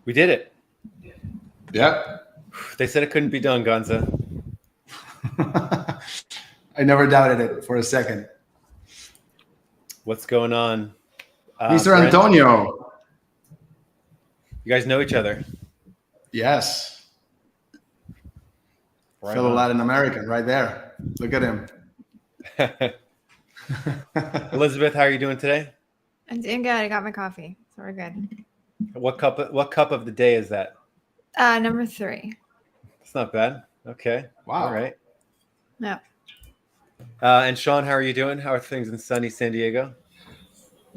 We did it. Yeah. They said it couldn't be done, Gonza. I never doubted it for a second. What's going on? Mr. Brent, Antonio. you guys know each other. Yes. Right Fellow on. Latin American right there. Look at him. Elizabeth, how are you doing today? I'm doing good. I got my coffee, so we're good. What cup of the day is that? Number 3. It's not bad. Okay. Wow. All right. No. And Sean, how are you doing? How are things in sunny San Diego?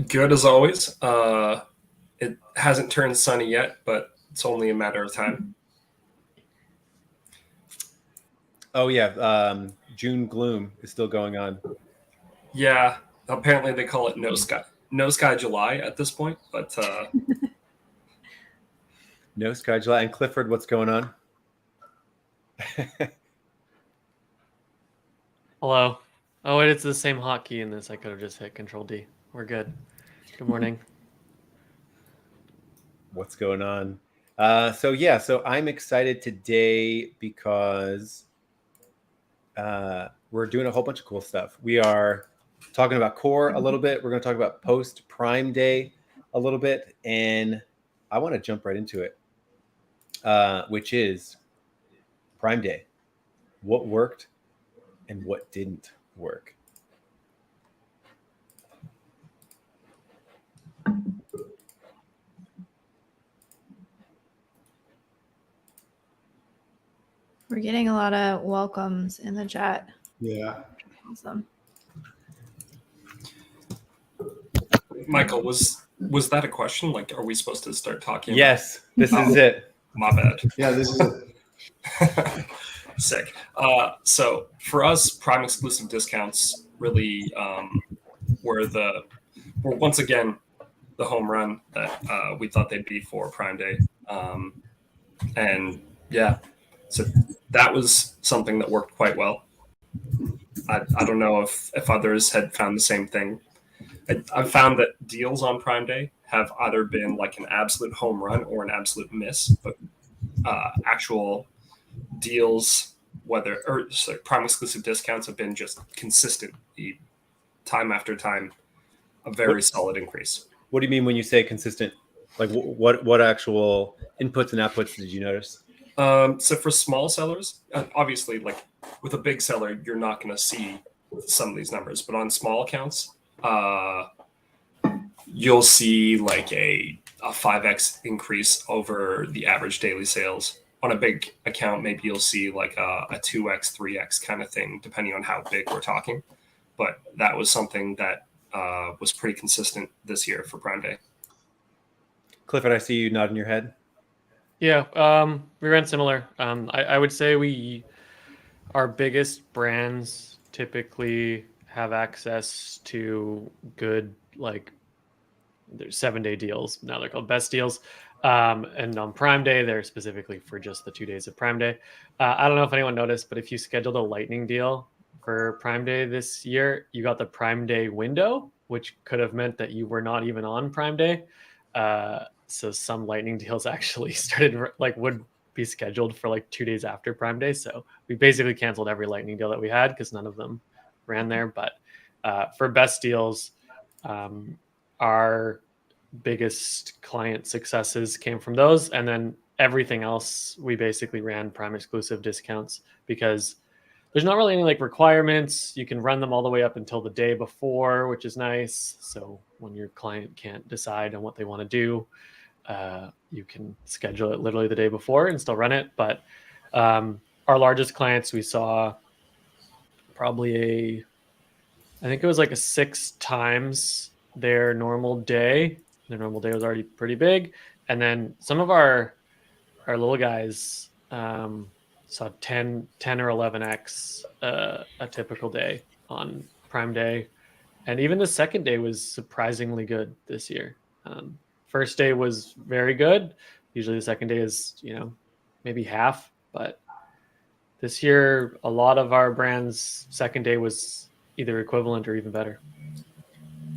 Good as always. It hasn't turned sunny yet, but it's only a matter of time. Oh yeah, June gloom is still going on. Yeah, apparently they call it no sky July at this point, but No sky July. And Clifford, what's going on? Hello. Oh, wait, it's the same hotkey in this. I could have just hit Control D. We're good. Good morning. What's going on? So I'm excited today because we're doing a whole bunch of cool stuff. We are talking about core a little bit. We're going to talk about post Prime Day a little bit, and I want to jump right into it, which is Prime Day. What worked and what didn't work. We're getting a lot of welcomes in the chat. Yeah. Awesome. Michael, was that a question? Like, are we supposed to start talking? Yes, this is it. My bad. Yeah, this is it. Sick. So for us, Prime exclusive discounts really were once again the home run that we thought they'd be for Prime Day, and yeah, so that was something that worked quite well. I don't know if others had found the same thing. I've found that deals on Prime Day have either been like an absolute home run or an absolute miss, but actual deals, Prime exclusive discounts have been just consistent, time after time, a very solid increase. What do you mean when you say consistent? Like what actual inputs and outputs did you notice? So for small sellers, obviously, like with a big seller, you're not going to see some of these numbers, but on small accounts, you'll see like a 5x increase over the average daily sales. On a big account, maybe you'll see like a 2x, 3x kind of thing, depending on how big we're talking. But that was something that was pretty consistent this year for Prime Day. Clifford, I see you nodding your head. Yeah, we ran similar. I would say our biggest brands typically have access to good, like, there's 7-day deals. Now they're called best deals. And on Prime Day, they're specifically for just the 2 days of Prime Day. I don't know if anyone noticed, but if you scheduled a lightning deal for Prime Day this year, you got the Prime Day window, which could have meant that you were not even on Prime Day. So some lightning deals actually would be scheduled for like 2 days after Prime Day. So we basically canceled every lightning deal that we had because none of them ran there. But for best deals, our biggest client successes came from those. And then everything else, we basically ran Prime exclusive discounts because there's not really any like requirements. You can run them all the way up until the day before, which is nice. So when your client can't decide on what they want to do, you can schedule it literally the day before and still run it. But our largest clients, we saw probably I think it was like a 6 times their normal day. Their normal day was already pretty big. And then some of our little guys saw 10 or 11x a typical day on Prime Day. And even the second day was surprisingly good this year. First day was very good. Usually the second day is, maybe half. But this year, a lot of our brands' second day was either equivalent or even better.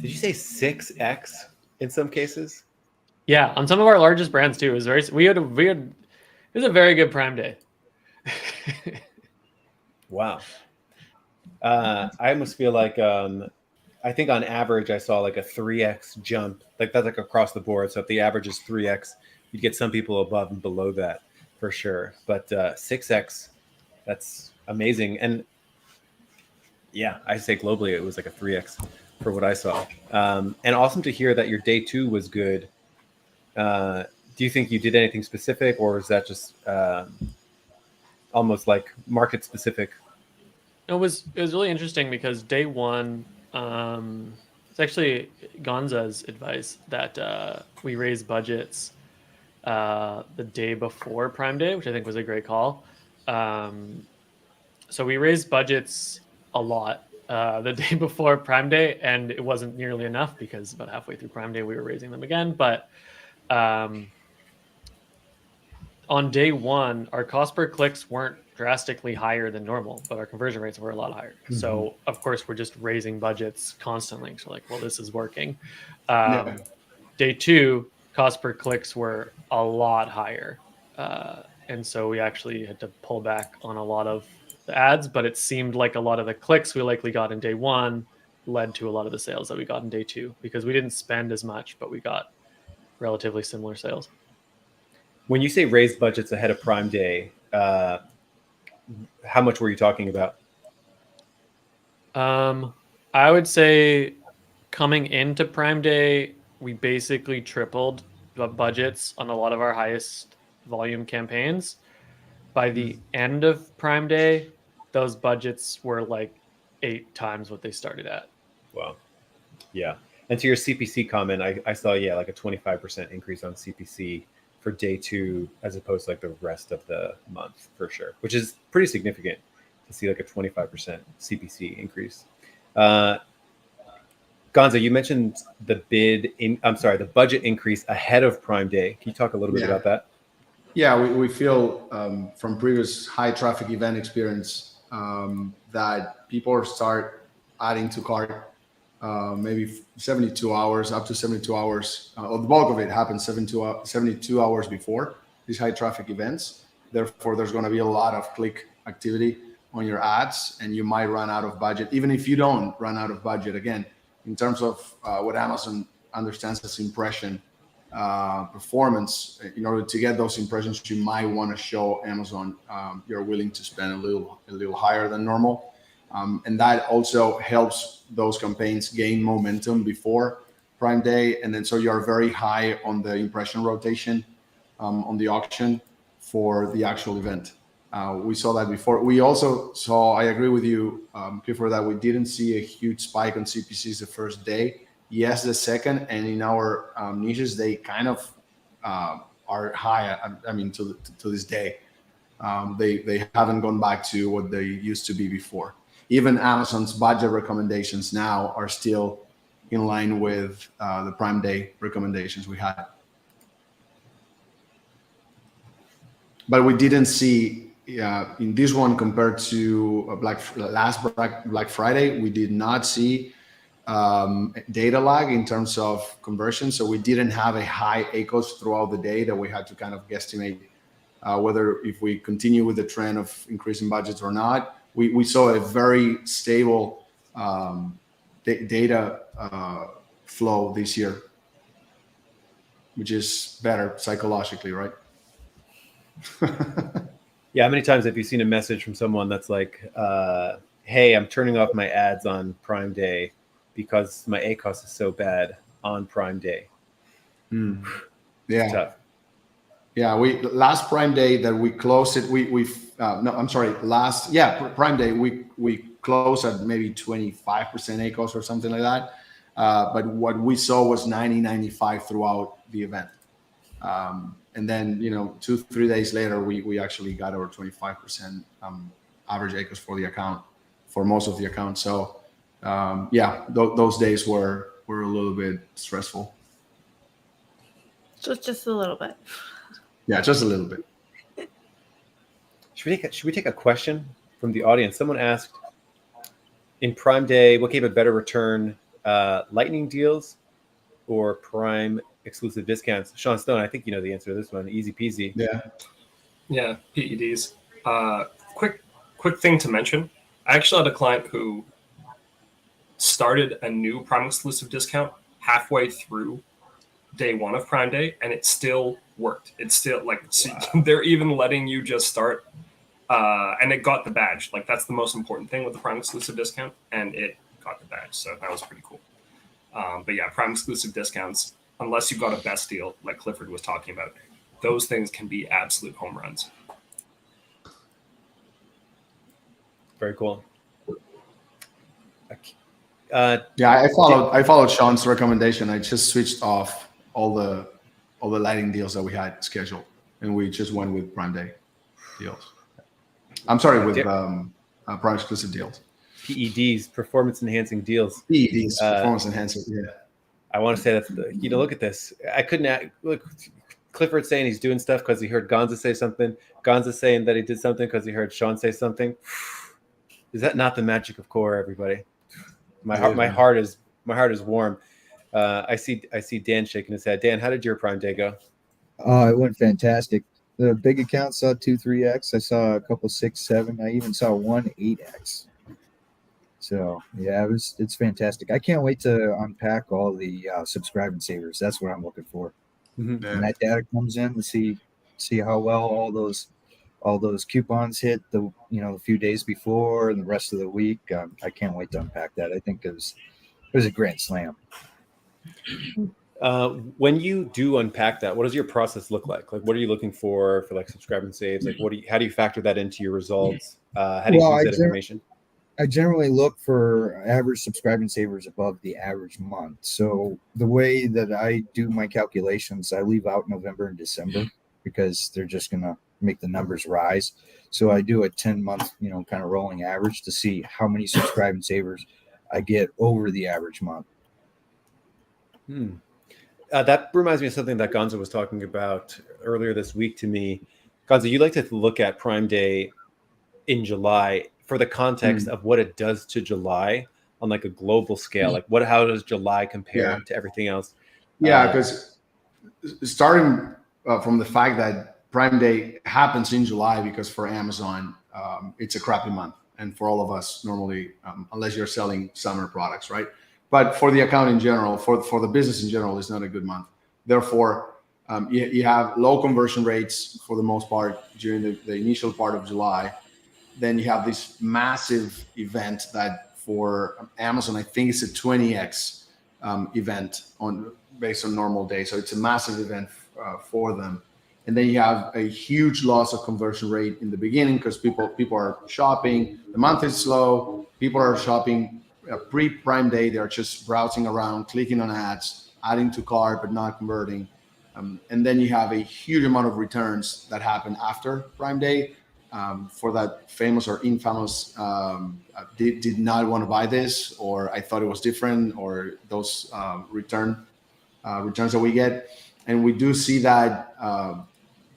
Did you say 6x in some cases? Yeah, on some of our largest brands too. It was very it was a very good Prime Day. Wow. I almost feel like I think on average I saw like a 3x jump. Like that's like across the board. So if the average is 3x, you'd get some people above and below that for sure. But 6x, that's amazing. And yeah, I say globally it was like a 3x for what I saw. And awesome to hear that your day 2 was good. Do you think you did anything specific, or is that just almost like market specific? It was really interesting because day 1, it's actually Gonza's advice that we raise budgets the day before Prime Day, which I think was a great call. So we raised budgets a lot the day before Prime Day, and it wasn't nearly enough because about halfway through Prime Day we were raising them again. But on day 1, our cost per clicks weren't drastically higher than normal, but our conversion rates were a lot higher. Mm-hmm. So of course we're just raising budgets constantly. So like, well, this is working. Yeah. Day 2, cost per clicks were a lot higher. And so we actually had to pull back on a lot of the ads, but it seemed like a lot of the clicks we likely got in day 1 led to a lot of the sales that we got in day 2 because we didn't spend as much, but we got relatively similar sales. When you say raise budgets ahead of Prime Day, how much were you talking about? I would say coming into Prime Day, we basically tripled the budgets on a lot of our highest volume campaigns. By the end of Prime Day, those budgets were like 8 times what they started at. Wow. Yeah. And to your CPC comment, I saw, like a 25% increase on CPC for day 2, as opposed to like the rest of the month for sure, which is pretty significant to see like a 25% CPC increase. Gonza, you mentioned the budget increase ahead of Prime Day. Can you talk a little bit about that? Yeah, we feel from previous high traffic event experience that people start adding to cart maybe 72 hours, up to 72 hours. The bulk of it happens 72 hours before these high traffic events. Therefore, there's going to be a lot of click activity on your ads, and you might run out of budget. Even if you don't run out of budget, again, in terms of what Amazon understands as impression performance, in order to get those impressions, you might want to show Amazon you're willing to spend a little higher than normal. And that also helps those campaigns gain momentum before Prime Day. And then so you're very high on the impression rotation on the auction for the actual event. We saw that before. We also saw, I agree with you, Clifford, that we didn't see a huge spike on CPCs the first day. Yes, the second, and in our niches, they kind of are high. I mean, to this day, they haven't gone back to what they used to be before. Even Amazon's budget recommendations now are still in line with the Prime Day recommendations we had. But we didn't see in this one compared to last Black Friday, we did not see data lag in terms of conversion. So we didn't have a high ACOS throughout the day that we had to kind of guesstimate whether if we continue with the trend of increasing budgets or not. We saw a very stable data flow this year, which is better psychologically, right? Yeah. How many times have you seen a message from someone that's like, hey, I'm turning off my ads on Prime Day because my ACOS is so bad on Prime Day? Yeah. Tough. Yeah, last Prime Day that we closed it, Prime Day we closed at maybe 25% ACOS or something like that. But what we saw was 95 throughout the event. And then 2-3 days later, we actually got over 25% average ACOS for the account, for most of the accounts. So those days were a little bit stressful. So it's just a little bit. Yeah, just a little bit. Should we take a question from the audience? Someone asked, in Prime Day, what gave a better return, lightning deals or Prime exclusive discounts. Sean Stone, I think you know the answer to this one. Easy peasy. Yeah, PEDs. Quick thing to mention. I actually had a client who started a new Prime exclusive discount halfway through day one of Prime Day, and it still worked. It's still like they're even letting you just start, and it got the badge. Like that's the most important thing with the Prime exclusive discount, and it got the badge. So that was pretty cool. But yeah, Prime exclusive discounts, unless you got a best deal like Clifford was talking about, those things can be absolute home runs. Very cool. Yeah, I followed Sean's recommendation. I just switched off all the lighting deals that we had scheduled, and we just went with Prime Day deals. I'm sorry, with Prime exclusive deals. PEDs, performance enhancing deals. PEDs, performance enhancing. Yeah. I want to say that's look at this. I couldn't look. Clifford saying he's doing stuff because he heard Gonza say something. Gonza saying that he did something because he heard Sean say something. Is that not the magic of core, everybody? My heart is warm. I see Dan shaking his head. Dan, how did your Prime Day go? It went fantastic. The big account saw 2-3x. I saw a couple 6-7. I even saw one 8x. So yeah, it's fantastic. I can't wait to unpack all the subscribe and savers. That's what I'm looking for. Mm-hmm. And that data comes in to see how well all those coupons hit the few days before and the rest of the week. I can't wait to unpack that. I think it was a grand slam. When you do unpack that, what does your process look like? Like, what are you looking for like subscribe and saves? Like, how do you factor that into your results? How do you use that information? I generally look for average subscribe and savers above the average month. So the way that I do my calculations, I leave out November and December because they're just going to make the numbers rise. So I do a 10-month, kind of rolling average to see how many subscribe and savers I get over the average month. That reminds me of something that Gonza was talking about earlier this week to me. Gonza, you like to look at Prime Day in July for the context of what it does to July on like a global scale. Like how does July compare to everything else? Yeah, because starting from the fact that Prime Day happens in July, because for Amazon, it's a crappy month. And for all of us normally, unless you're selling summer products, right? But for the account in general, for the business in general, it's not a good month. Therefore, you have low conversion rates for the most part during the initial part of July. Then you have this massive event that for Amazon, I think it's a 20x event based on normal days. So it's a massive event for them. And then you have a huge loss of conversion rate in the beginning because people are shopping. The month is slow. People are shopping pre-Prime Day. They're just browsing around, clicking on ads, adding to cart, but not converting. And then you have a huge amount of returns that happen after Prime Day. For that famous or infamous, did not want to buy this, or I thought it was different, or those returns that we get. And we do see that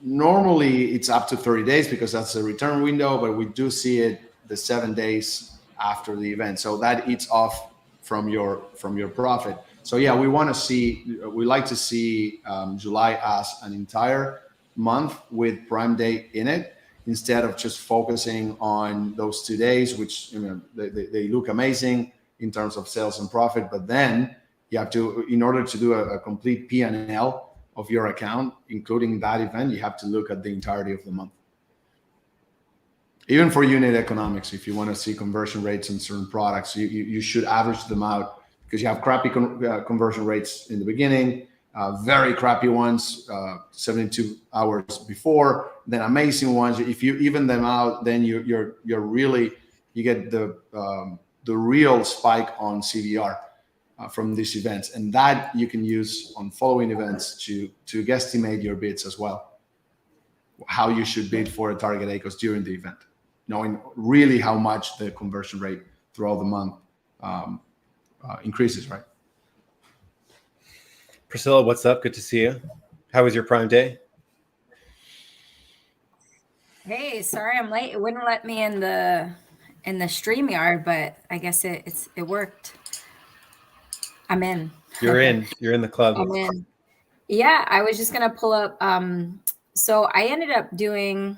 normally it's up to 30 days because that's a return window, but we do see it the 7 days after the event. So that eats off from your profit. So yeah, we like to see July as an entire month with Prime Day in it, instead of just focusing on those 2 days, which they look amazing in terms of sales and profit. But then you have to, in order to do a complete P&L of your account, including that event, you have to look at the entirety of the month. Even for unit economics, if you want to see conversion rates in certain products, you should average them out, because you have crappy conversion rates in the beginning, very crappy ones 72 hours before, then amazing ones. If you even them out, then you get the real spike on CVR from these events, and that you can use on following events to guesstimate your bids as well. How you should bid for a target ACOS during the event, knowing really how much the conversion rate throughout the month increases, right? Priscilla, what's up? Good to see you. How was your Prime Day? Hey, sorry I'm late. It wouldn't let me in the StreamYard, but I guess it worked. I'm in. You're in. You're in the club. I'm in. Yeah, I was just gonna pull up. So I ended up doing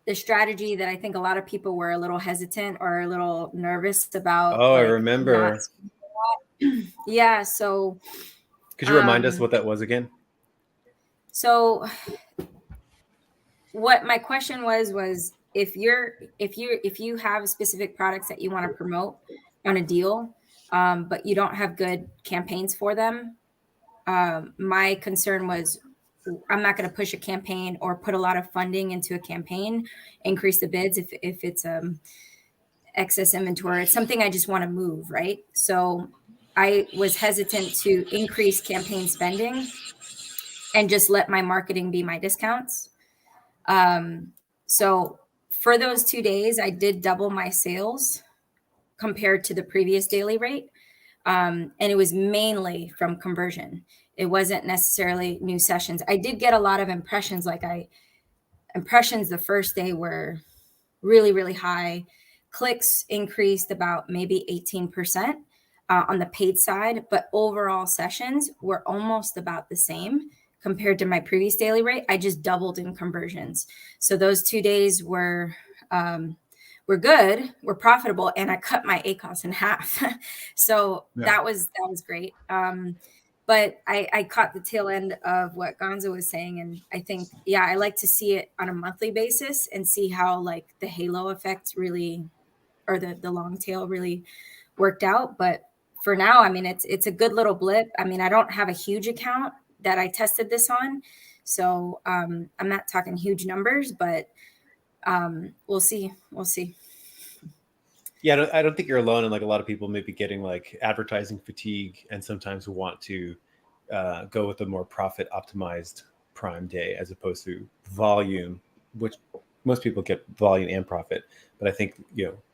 the strategy that I think a lot of people were a little hesitant or a little nervous about, Oh, I like not. remember. Yeah. So, Could you remind us um, what that was again? so what my question was if you have specific products that you want to promote on a deal, but you don't have good campaigns for them. My concern was I'm not going to push a campaign or put a lot of funding into a campaign, increase the bids if it's excess inventory. It's something I just want to move, right? So I was hesitant to increase campaign spending and just let my marketing be my discounts. So for those 2 days, I did double my sales compared to the previous daily rate. And it was mainly from conversion. It wasn't necessarily new sessions. I did get a lot of impressions. Impressions the first day were really, really high. Clicks increased about maybe 18% on the paid side, but overall sessions were almost about the same compared to my previous daily rate. I just doubled in conversions. So those 2 days were good, were profitable, and I cut my ACOS in half. So that was great. But I caught the tail end of what Gonzo was saying, and I think, yeah, I like to see it on a monthly basis and see how like the halo effect really, or the long tail really worked out. But for now, I mean, it's a good little blip. I mean, I don't have a huge account that I tested this on, so I'm not talking huge numbers, but we'll see. Yeah, I don't think you're alone, and like a lot of people may be getting like advertising fatigue, and sometimes want to go with a more profit optimized Prime Day as opposed to volume, which most people get volume and profit. But I think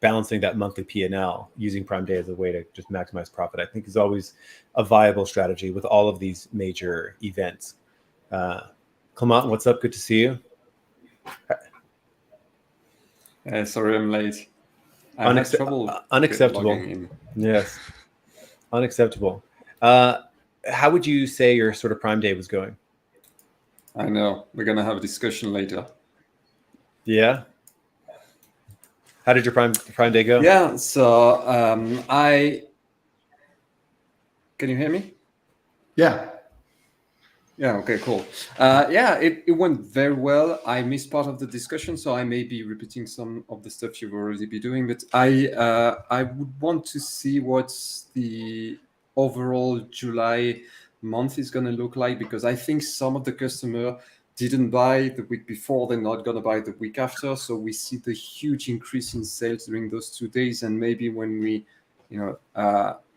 balancing that monthly P&L using Prime Day as a way to just maximize profit, I think is always a viable strategy with all of these major events. Clement, what's up? Good to see you. Sorry, I'm late. I had trouble unacceptable. logging in. Yes, unacceptable. How would you say your sort of Prime Day was going? I know. We're going to have a discussion later. Yeah. How did your Prime Day go? Yeah, so Can you hear me? Yeah. Yeah, okay, cool. Yeah, it went very well. I missed part of the discussion, so I may be repeating some of the stuff you've already been doing, but I would want to see what's the overall July month is going to look like, because I think some of the customer didn't buy the week before, they're not going to buy the week after, so we see the huge increase in sales during those 2 days, and maybe when we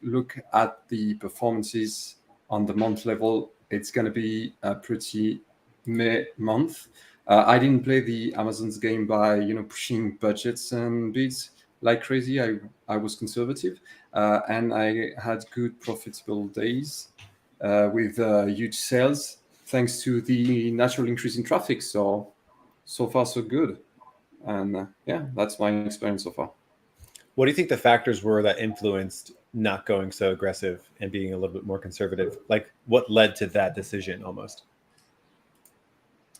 look at the performances on the month level, it's going to be a pretty May month. I didn't play the Amazon's game by pushing budgets and bids like crazy. I was conservative, and I had good profitable days with huge sales thanks to the natural increase in traffic. So far so good, and yeah, that's my experience so far. What do you think the factors were that influenced not going so aggressive and being a little bit more conservative? Like what led to that decision almost?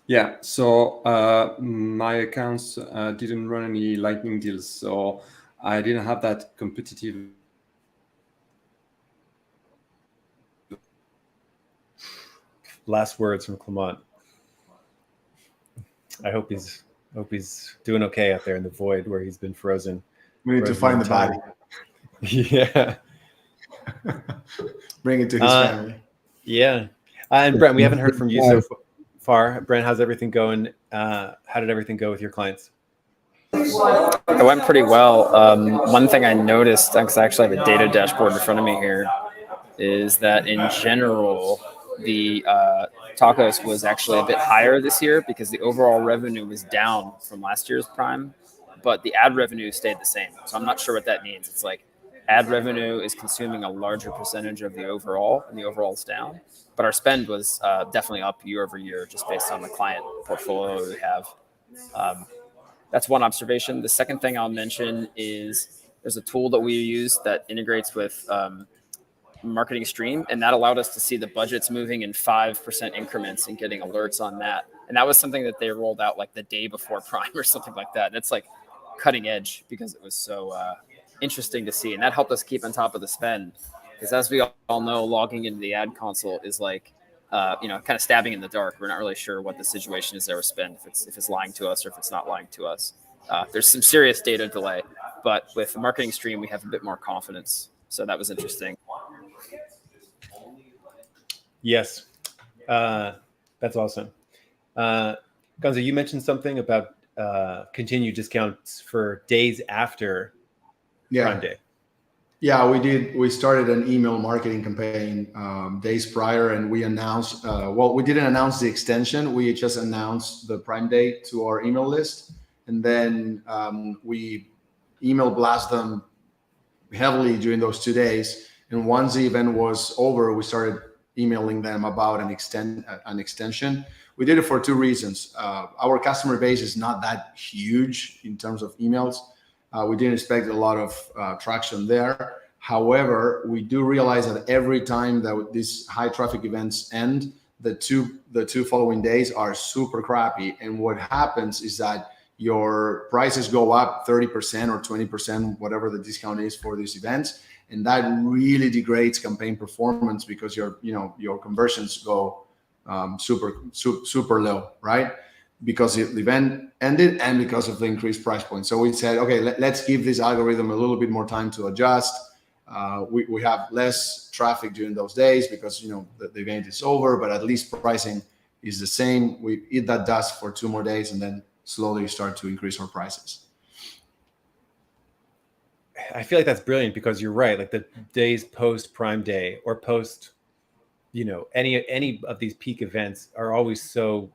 Yeah, so my accounts didn't run any lightning deals, so I didn't have that competitive. Last words from Clement. I hope he's doing okay out there in the void where he's been frozen. We need to find the body. Yeah. Bring it to his family. Yeah. And Brent, we haven't heard from you so far. Brent, how's everything going? How did everything go with your clients? It went pretty well. One thing I noticed, because I actually have a data dashboard in front of me here, is that in general, the tacos was actually a bit higher this year because the overall revenue was down from last year's Prime, but the ad revenue stayed the same. So I'm not sure what that means. It's like ad revenue is consuming a larger percentage of the overall, and the overall's down. But our spend was definitely up year over year just based on the client portfolio we have. That's one observation. The second thing I'll mention is there's a tool that we use that integrates with marketing stream, and that allowed us to see the budgets moving in 5% increments and getting alerts on that. And that was something that they rolled out like the day before Prime or something like that. That's like cutting edge because it was so interesting to see, and that helped us keep on top of the spend. Because as we all know, logging into the ad console is like, kind of stabbing in the dark. We're not really sure what the situation is there with spend, if it's lying to us or if it's not lying to us. There's some serious data delay, but with the marketing stream, we have a bit more confidence. So that was interesting. Yes, that's awesome. Gonzo, you mentioned something about continued discounts for days after Prime Day. Yeah, we did. We started an email marketing campaign days prior, and we announced. We didn't announce the extension. We just announced the Prime Day to our email list, and then we email blast them heavily during those 2 days. And once the event was over, we started emailing them about an extension. We did it for two reasons. Our customer base is not that huge in terms of emails. We didn't expect a lot of traction there. However, we do realize that every time that these high traffic events end, the two following days are super crappy. And what happens is that your prices go up 30% or 20%, whatever the discount is for these events. And that really degrades campaign performance because your conversions go super low, right? Because the event ended and because of the increased price point. So we said, okay, let's give this algorithm a little bit more time to adjust. We have less traffic during those days because the event is over, but at least pricing is the same. We eat that dust for 2 more days and then slowly start to increase our prices. I feel like that's brilliant because you're right. Like the days post Prime Day or post, any of these peak events are always so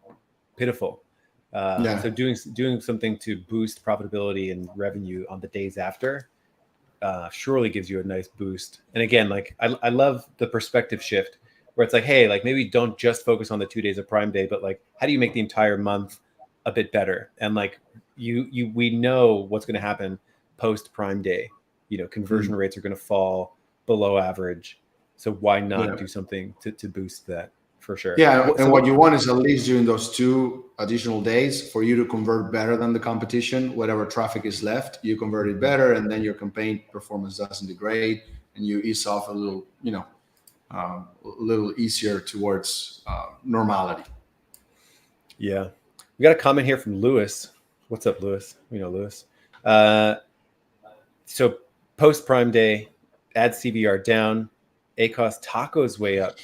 pitiful. So doing something to boost profitability and revenue on the days after surely gives you a nice boost. And again, like I love the perspective shift where it's like, hey, like maybe don't just focus on the 2 days of Prime Day, but like how do you make the entire month a bit better? And like we know what's going to happen post Prime Day. Conversion rates are going to fall below average. So why not do something to boost that for sure? Yeah, and what you want is at least during those 2 additional days for you to convert better than the competition. Whatever traffic is left, you convert it better, and then your campaign performance doesn't degrade, and you ease off a little, a little easier towards normality. Yeah, we got a comment here from Lewis. What's up, Lewis? We know Lewis. So post Prime Day, ad CBR down, ACOS tacos way up.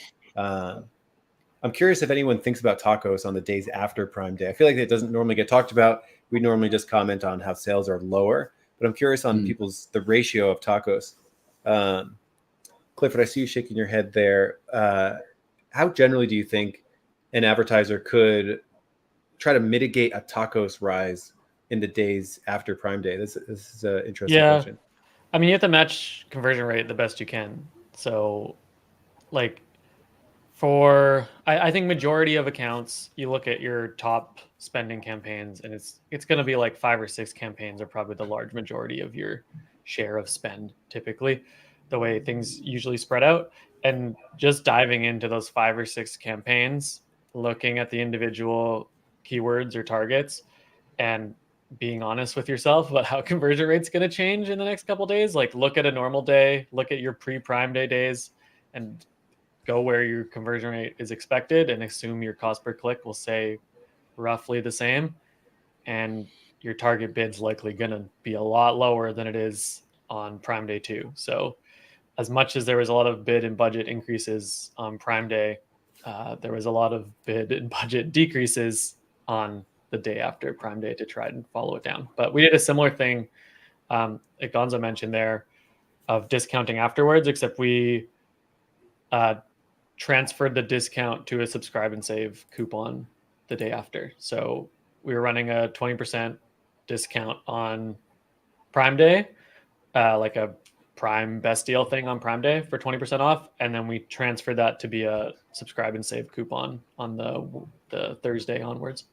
I'm curious if anyone thinks about tacos on the days after Prime Day. I feel like it doesn't normally get talked about. We normally just comment on how sales are lower, but I'm curious on the ratio of tacos. Clifford, I see you shaking your head there. How generally do you think an advertiser could try to mitigate a tacos rise in the days after Prime Day? This is an interesting question. I mean, you have to match conversion rate the best you can. So, like, I think majority of accounts, you look at your top spending campaigns, and it's going to be like 5 or 6 campaigns are probably the large majority of your share of spend, typically, the way things usually spread out. And just diving into those 5 or 6 campaigns, looking at the individual keywords or targets, and being honest with yourself about how conversion rate's going to change in the next couple of days. Like look at a normal day, look at your pre-Prime Day days, and go where your conversion rate is expected and assume your cost per click will say roughly the same. And your target bid's likely going to be a lot lower than it is on Prime Day 2. So as much as there was a lot of bid and budget increases on Prime Day, there was a lot of bid and budget decreases on the day after Prime Day to try and follow it down. But we did a similar thing, like Gonzo mentioned there, of discounting afterwards, except we transferred the discount to a subscribe and save coupon the day after. So we were running a 20% discount on Prime Day, like a Prime best deal thing on Prime Day for 20% off. And then we transferred that to be a subscribe and save coupon on the Thursday onwards.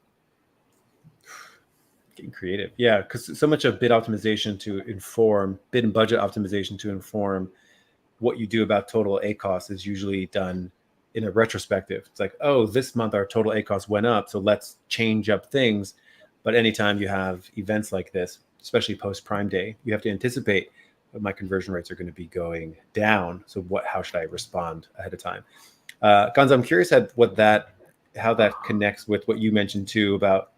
Getting creative. Yeah, because so much of bid and budget optimization to inform what you do about total ACOS is usually done in a retrospective. It's like, oh, this month our total ACOS went up, so let's change up things. But anytime you have events like this, especially post Prime Day, you have to anticipate that my conversion rates are going to be going down. So how should I respond ahead of time? Gonzo, I'm curious how that connects with what you mentioned too about,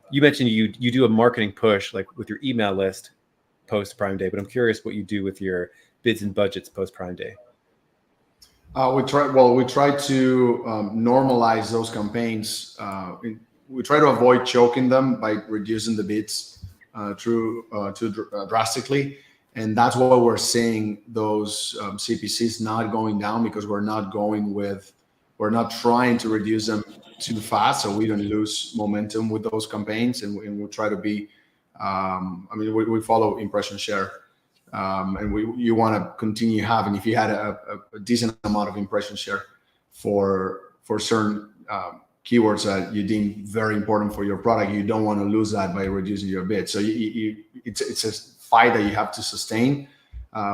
you mentioned you do a marketing push like with your email list post Prime Day, but I'm curious what you do with your bids and budgets post Prime Day. We try to normalize those campaigns. We try to avoid choking them by reducing the bids drastically, and that's why we're seeing those CPCs not going down, because we're not trying to reduce them too fast, so we don't lose momentum with those campaigns, and we'll try to be. We follow impression share. And you want to continue having, if you had a decent amount of impression share for certain keywords that you deem very important for your product, you don't want to lose that by reducing your bid. So it's a fight that you have to sustain,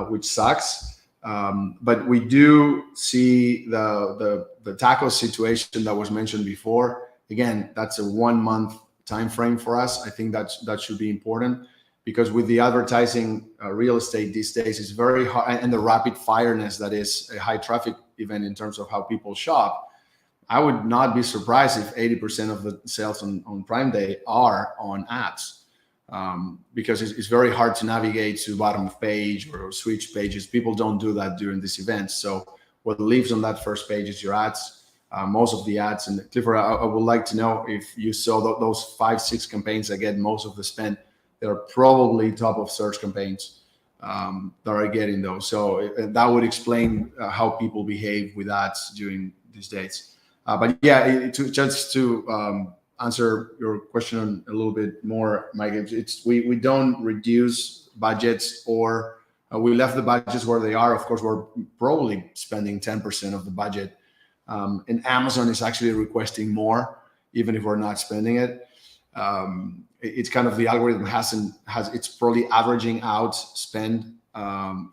which sucks. But we do see the taco situation that was mentioned before. Again, that's a 1 month time frame for us. I think that should be important. Because with the advertising real estate these days, it's very hard, and the rapid fireness that is a high traffic event in terms of how people shop, I would not be surprised if 80% of the sales on Prime Day are on ads, because it's very hard to navigate to the bottom of page or switch pages. People don't do that during this event. So what lives on that first page is your ads. Most of the ads, and Clifford, I would like to know if you saw those 5-6 campaigns that get most of the spend. They're probably top of search campaigns that are getting those. So that would explain how people behave with ads during these dates. But yeah, to answer your question a little bit more, Mike, we don't reduce budgets, or we left the budgets where they are. Of course, we're probably spending 10% of the budget, and Amazon is actually requesting more, even if we're not spending it. It's kind of the algorithm it's probably averaging out spend,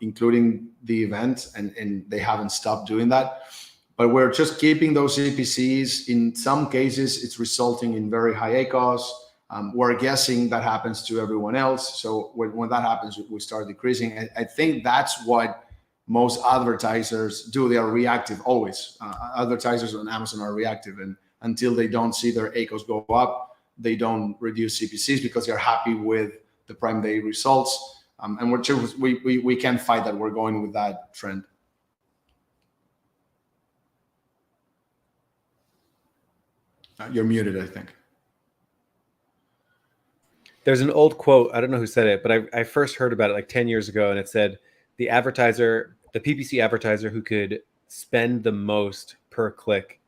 including the event, and they haven't stopped doing that. But we're just keeping those CPCs. In some cases, it's resulting in very high ACOS. We're guessing that happens to everyone else. So when that happens, we start decreasing. I think that's what most advertisers do. They are reactive always. Advertisers on Amazon are reactive, and until they don't see their ACOS go up, they don't reduce CPCs because they're happy with the Prime Day results. And we can't fight that. We're going with that trend. You're muted, I think. There's an old quote. I don't know who said it, but I first heard about it like 10 years ago. And it said, the PPC advertiser who could spend the most per click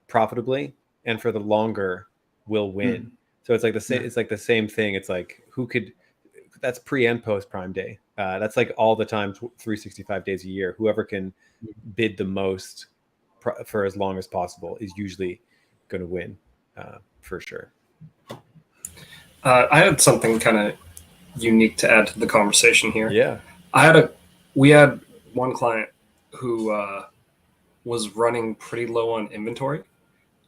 profitably and for the longer will win. So it's like the same. It's like the same thing. It's like that's pre and post Prime Day. That's like all the time, 365 days a year. Whoever can bid the most for as long as possible is usually going to win, for sure. I had something kind of unique to add to the conversation here. Yeah, we had one client who was running pretty low on inventory,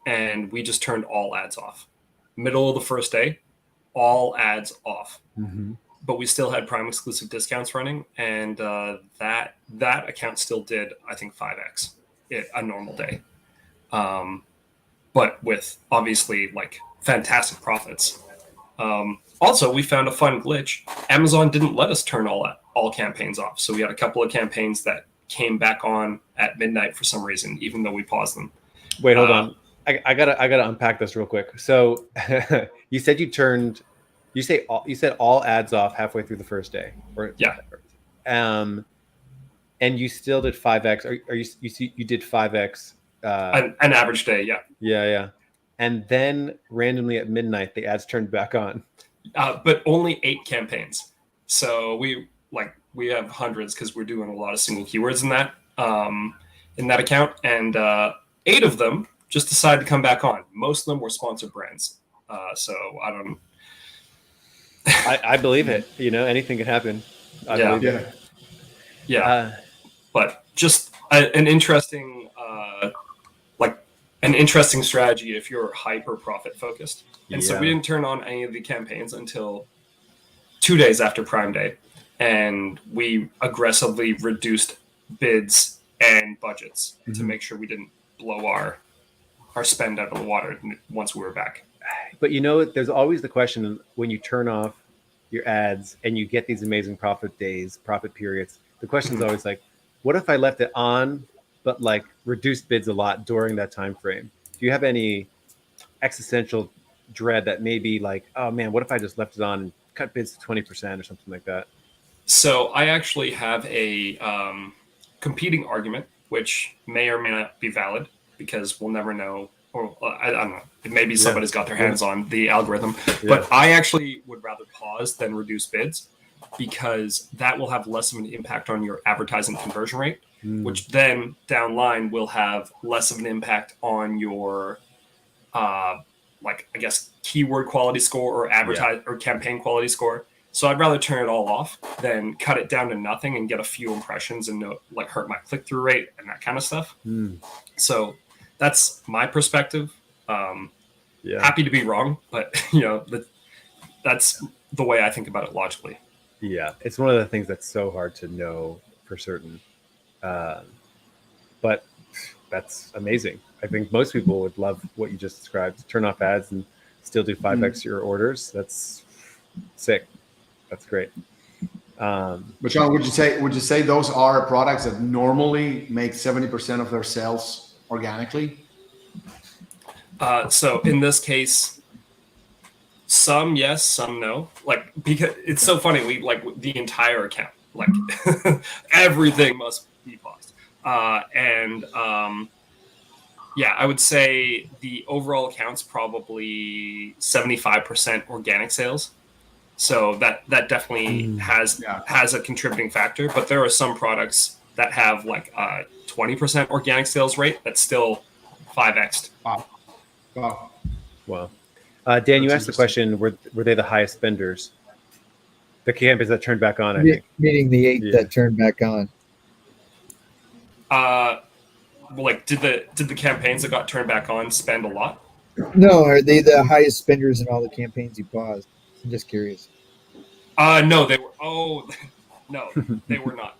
and we just turned all ads off. Middle of the first day, all ads off. Mm-hmm. But we still had Prime exclusive discounts running, and that account still did, I think, 5x a normal day. But with obviously like fantastic profits. Also, we found a fun glitch. Amazon didn't let us turn all campaigns off, so we had a couple of campaigns that came back on at midnight for some reason, even though we paused them. Wait, hold on. I gotta unpack this real quick. So you said you said all ads off halfway through the first day, or yeah, and you still did 5x. You did 5x an average day, yeah, and then randomly at midnight the ads turned back on, but only 8 campaigns. So we have hundreds because we're doing a lot of single keywords in that account, and 8 of them just decided to come back on. Most of them were sponsored brands. So I don't. I believe it. Anything can happen. I believe it. Yeah. but just an interesting an interesting strategy if you're hyper profit focused. And so we didn't turn on any of the campaigns until 2 days after Prime Day, and we aggressively reduced bids and budgets to make sure we didn't blow our spend out of the water once we were back. But there's always the question when you turn off your ads and you get these amazing profit days, profit periods. The question is always like, what if I left it on, but like reduced bids a lot during that time frame? Do you have any existential dread that maybe like, oh man, what if I just left it on and cut bids to 20% or something like that? So I actually have a competing argument, which may or may not be valid because we'll never know. Or I don't know. Maybe somebody's got their hands on the algorithm. Yeah. But I actually would rather pause than reduce bids because that will have less of an impact on your advertising conversion rate, which then down line will have less of an impact on your, I guess, keyword quality score or or campaign quality score. So I'd rather turn it all off than cut it down to nothing and get a few impressions and hurt my click-through rate and that kind of stuff. So that's my perspective. Happy to be wrong, but that's the way I think about it logically. Yeah, it's one of the things that's so hard to know for certain. But that's amazing. I think most people would love what you just described. Turn off ads and still do 5x your orders. That's sick. That's great. But Sean, would you say those are products that normally make 70% of their sales organically? So in this case, some yes, some no. Because it's so funny, we the entire account, everything must be paused. I would say the overall account's probably 75% organic sales. So that definitely has a contributing factor. But there are some products that have 20% organic sales rate that's still 5x'd. Wow. Dan, you asked the question, were they the highest spenders? The campaigns that turned back on, I think. Meaning the 8 that turned back on. Did the campaigns that got turned back on spend a lot? No, are they the highest spenders in all the campaigns you paused? I'm just curious. No, they were. Oh, no, they were not.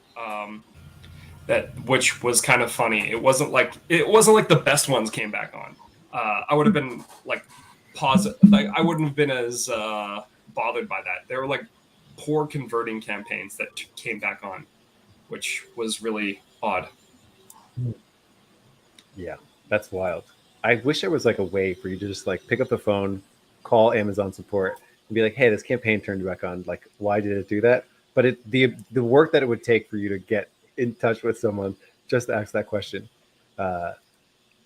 Which was kind of funny. It wasn't like the best ones came back on. I would have been positive. I wouldn't have been as bothered by that. They were poor converting campaigns that came back on, which was really odd. Yeah, that's wild. I wish there was a way for you to just pick up the phone, call Amazon support, and be like, "Hey, this campaign turned back on. Why did it do that?" But the work that it would take for you to get in touch with someone just to ask that question.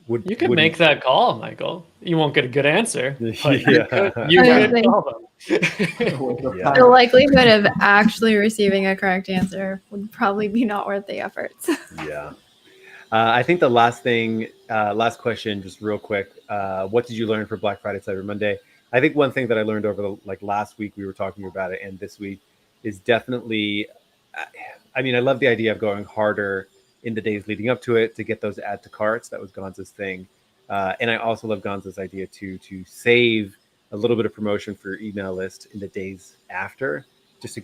You could make that call, Michael. You won't get a good answer. But you could call them. The likelihood of actually receiving a correct answer would probably be not worth the efforts. Yeah. I think the last question, just real quick. What did you learn for Black Friday, Cyber Monday? I think one thing that I learned over the last week, we were talking about it, and this week is definitely, I love the idea of going harder in the days leading up to it to get those add to carts. That was Gonza's thing. And I also love Gonza's idea to save a little bit of promotion for your email list in the days after, just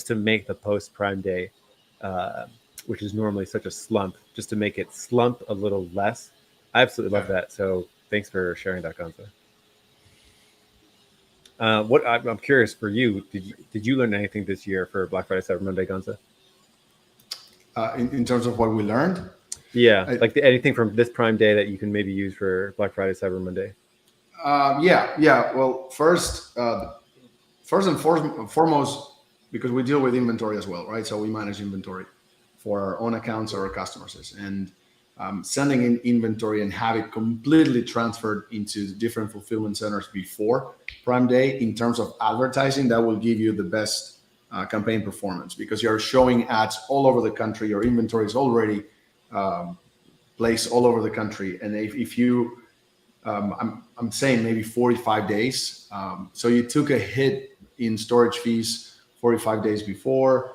to make the post Prime Day, which is normally such a slump, just to make it slump a little less. I absolutely love that. So thanks for sharing that, Gonza. I'm curious for you, did you learn anything this year for Black Friday, Cyber Monday, Gonza? In terms of what we learned? Yeah, anything from this Prime Day that you can maybe use for Black Friday, Cyber Monday? Well, first and foremost, because we deal with inventory as well, right? So we manage inventory for our own accounts or our customers. And sending in inventory and have it completely transferred into different fulfillment centers before Prime Day, in terms of advertising, that will give you the best campaign performance, because you're showing ads all over the country. Your inventory is already placed all over the country. And if you, I'm saying maybe 45 days. So you took a hit in storage fees 45 days before,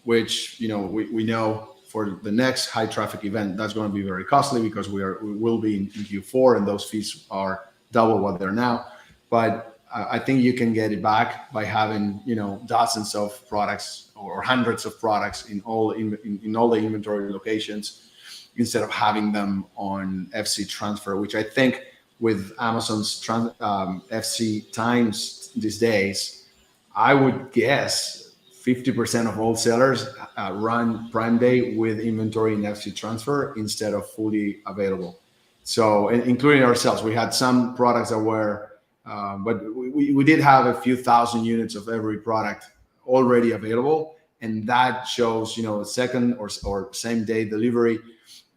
which, we know for the next high traffic event, that's going to be very costly because we will be in Q4 and those fees are double what they're now. But I think you can get it back by having, dozens of products or hundreds of products in all the inventory locations instead of having them on FC transfer, which I think with Amazon's FC times these days, I would guess 50% of all sellers run Prime Day with inventory in FC transfer instead of fully available. So, including ourselves, we had some products that were, but we did have a few thousand units of every product already available, and that shows, second or same day delivery,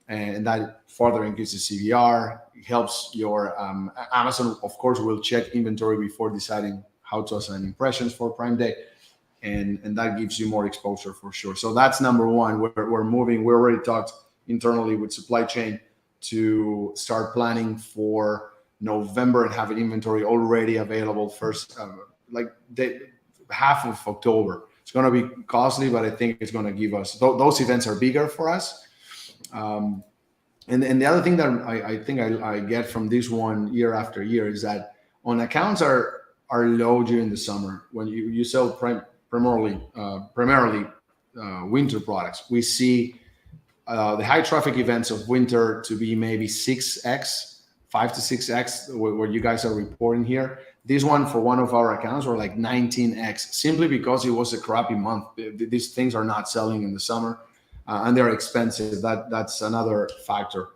and that further increases CVR. It helps your Amazon, of course, will check inventory before deciding how to assign impressions for Prime Day, and that gives you more exposure for sure. So that's number one. We're moving. We already talked internally with supply chain to start planning for November and having inventory already available first, half of October. It's going to be costly, but I think it's going to give us, those events are bigger for us. And the other thing that I think I get from this one year after year is that on accounts are low during the summer when you sell primarily winter products. We see the high traffic events of winter to be maybe 6x, 5 to 6x, what you guys are reporting here. This one for one of our accounts were like 19x, simply because it was a crappy month. These things are not selling in the summer, and they're expensive. That's another factor.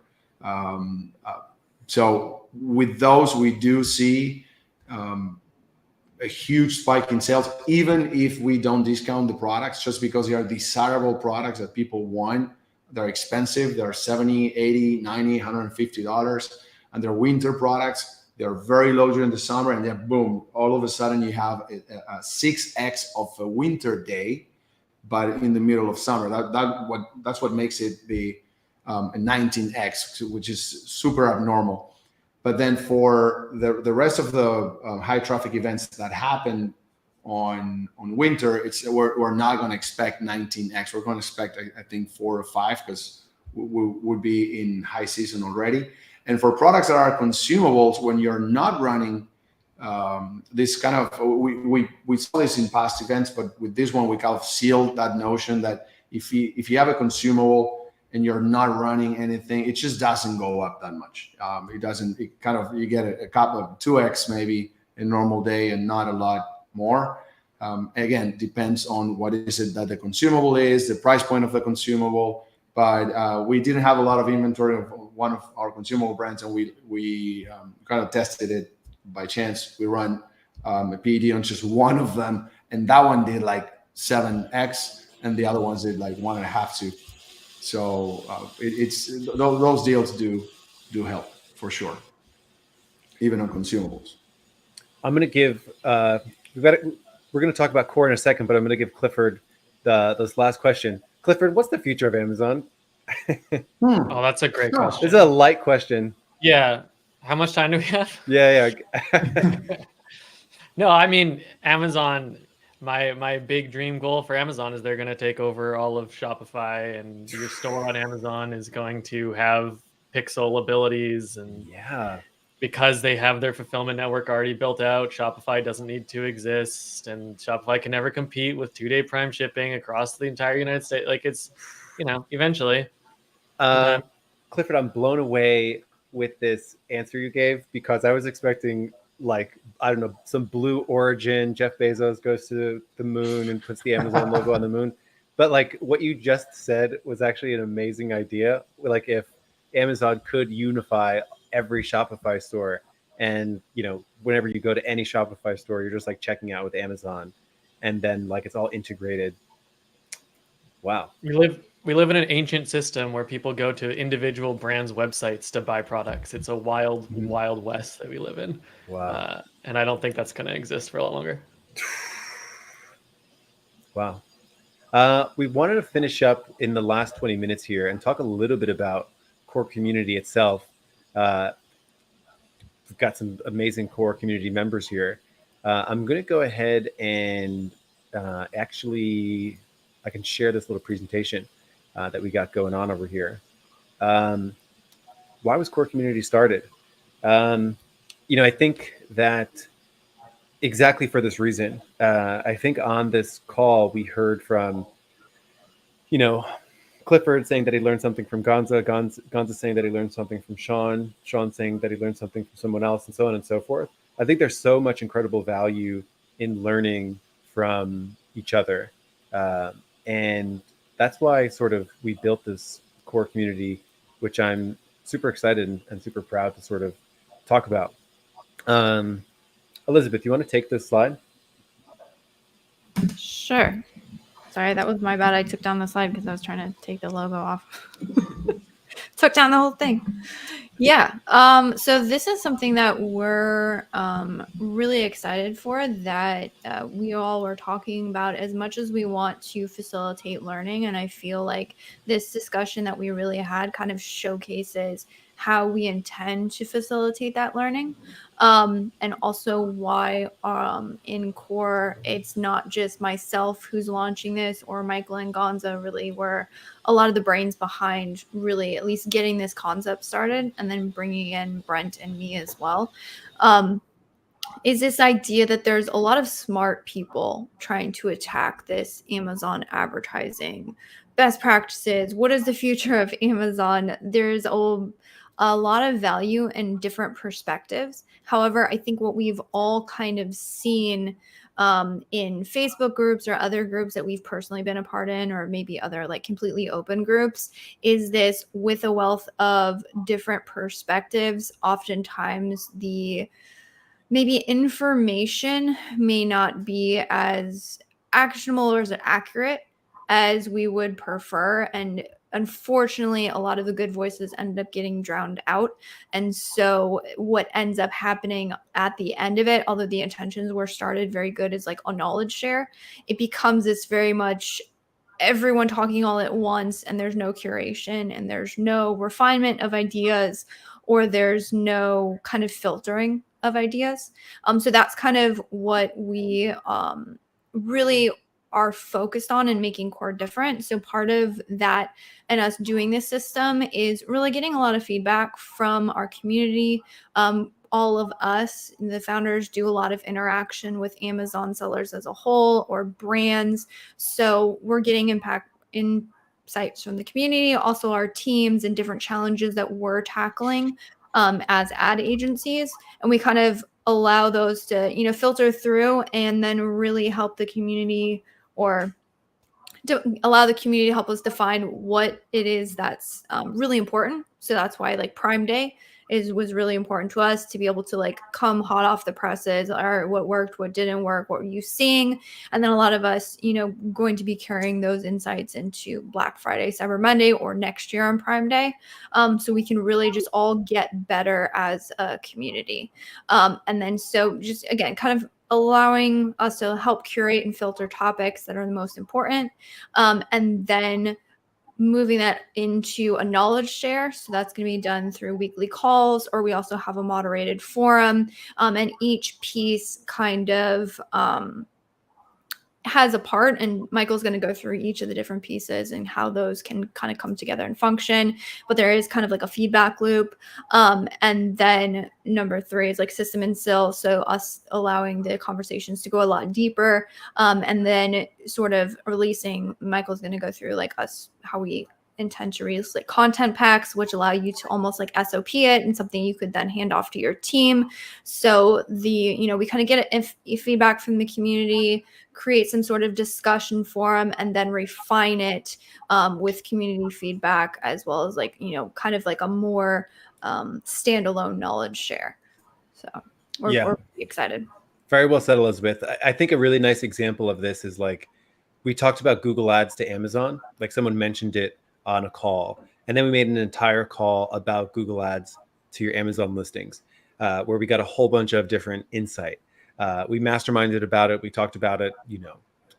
So with those, we do see a huge spike in sales, even if we don't discount the products, just because they are desirable products that people want. They're expensive. They're $70, $80, $90, $150, and they're winter products. They're very low during the summer, and then boom, all of a sudden you have a 6x of a winter day, but in the middle of summer. That's what makes it be a 19x, which is super abnormal. But then for the rest of the high traffic events that happen on winter, we're not going to expect 19x. We're going to expect, I think, 4 or 5, because we would be in high season already. And for products that are consumables, when you're not running this kind of, we saw this in past events, but with this one, we kind of sealed that notion that if you have a consumable and you're not running anything, it just doesn't go up that much. It doesn't. It kind of, you get a couple of 2x maybe a normal day and not a lot more. Again, depends on what is it that the consumable is, the price point of the consumable. But we didn't have a lot of inventory of one of our consumable brands, and we kind of tested it by chance. We run a PED on just one of them, and that one did like 7x, and the other ones did like 1.5 to. So it's those deals do help for sure, even on consumables. I'm going to give we're going to talk about core in a second, but I'm going to give Clifford this last question. Clifford, what's the future of Amazon? Oh, that's a great question. This is a light question. Yeah. How much time do we have? Yeah. No, I mean, Amazon, my big dream goal for Amazon is they're going to take over all of Shopify, and your store on Amazon is going to have pixel abilities. And yeah, because they have their fulfillment network already built out, Shopify doesn't need to exist, and Shopify can never compete with 2-day Prime shipping across the entire United States. Like, it's, eventually. Clifford, I'm blown away with this answer you gave, because I was expecting, like, I don't know, some Blue Origin, Jeff Bezos goes to the moon and puts the Amazon logo on the moon. But like what you just said was actually an amazing idea. Like, if Amazon could unify every Shopify store, and whenever you go to any Shopify store, you're just like checking out with Amazon, and then like it's all integrated. Wow. We live in an ancient system where people go to individual brands' websites to buy products. It's a wild west that we live in. Wow. And I don't think that's going to exist for a lot longer. Wow. We wanted to finish up in the last 20 minutes here and talk a little bit about core community itself. We've got some amazing core community members here. I'm going to go ahead and actually, I can share this little presentation. that we got going on over here. Why was Core Community started? I think that exactly for this reason. I think on this call we heard from, Clifford saying that he learned something from Gonza, Gonza saying that he learned something from Sean saying that he learned something from someone else, and so on and so forth. I think there's so much incredible value in learning from each other. And that's why sort of we built this core community, which I'm super excited and super proud to sort of talk about. Elizabeth, you want to take this slide? Sure. Sorry, that was my bad. I took down the slide because I was trying to take the logo off. Took down the whole thing. Yeah. So this is something that we're really excited for, that we all were talking about as much as we want to facilitate learning. And I feel like this discussion that we really had kind of showcases how we intend to facilitate that learning. And also why in Core, it's not just myself who's launching this, or Michael and Gonza really were a lot of the brains behind really at least getting this concept started, and then bringing in Brent and me as well. Is this idea that there's a lot of smart people trying to attack this Amazon advertising best practices. What is the future of Amazon? There's a lot of value in different perspectives. However, I think what we've all kind of seen in Facebook groups or other groups that we've personally been a part in, or maybe other like completely open groups, is this with a wealth of different perspectives. Oftentimes the maybe information may not be as actionable or as accurate as we would prefer. And unfortunately, a lot of the good voices end up getting drowned out. And so what ends up happening at the end of it, although the intentions were started very good, is like a knowledge share. It becomes this very much everyone talking all at once, and there's no curation, and there's no refinement of ideas, or there's no kind of filtering of ideas. So that's kind of what we really are focused on in making Core different. So part of that and us doing this system is really getting a lot of feedback from our community. All of us, the founders, do a lot of interaction with Amazon sellers as a whole, or brands. So we're getting insights from the community, also our teams, and different challenges that we're tackling as ad agencies. And we kind of allow those to, filter through, and then really help the community, or allow the community to help us define what it is that's really important. So that's why like Prime Day was really important to us, to be able to like come hot off the presses, or what worked, what didn't work, what were you seeing? And then a lot of us, going to be carrying those insights into Black Friday, Cyber Monday, or next year on Prime Day. So we can really just all get better as a community. And then so just again, kind of allowing us to help curate and filter topics that are the most important. And then moving that into a knowledge share. So that's going to be done through weekly calls, or we also have a moderated forum. And each piece kind of has a part, and Michael's going to go through each of the different pieces and how those can kind of come together and function. But there is kind of like a feedback loop. And then number 3 is like system and SIL. So us allowing the conversations to go a lot deeper. And then sort of releasing, Michael's going to go through like how we intend to release like content packs, which allow you to almost like SOP it, and something you could then hand off to your team. So we kind of get a feedback from the community, create some sort of discussion forum, and then refine it with community feedback, as well as like, kind of like a more standalone knowledge share. So we're really excited. Very well said, Elizabeth. I think a really nice example of this is like, we talked about Google Ads to Amazon, like someone mentioned it on a call. And then we made an entire call about Google Ads to your Amazon listings, where we got a whole bunch of different insight. We masterminded about it. We talked about it,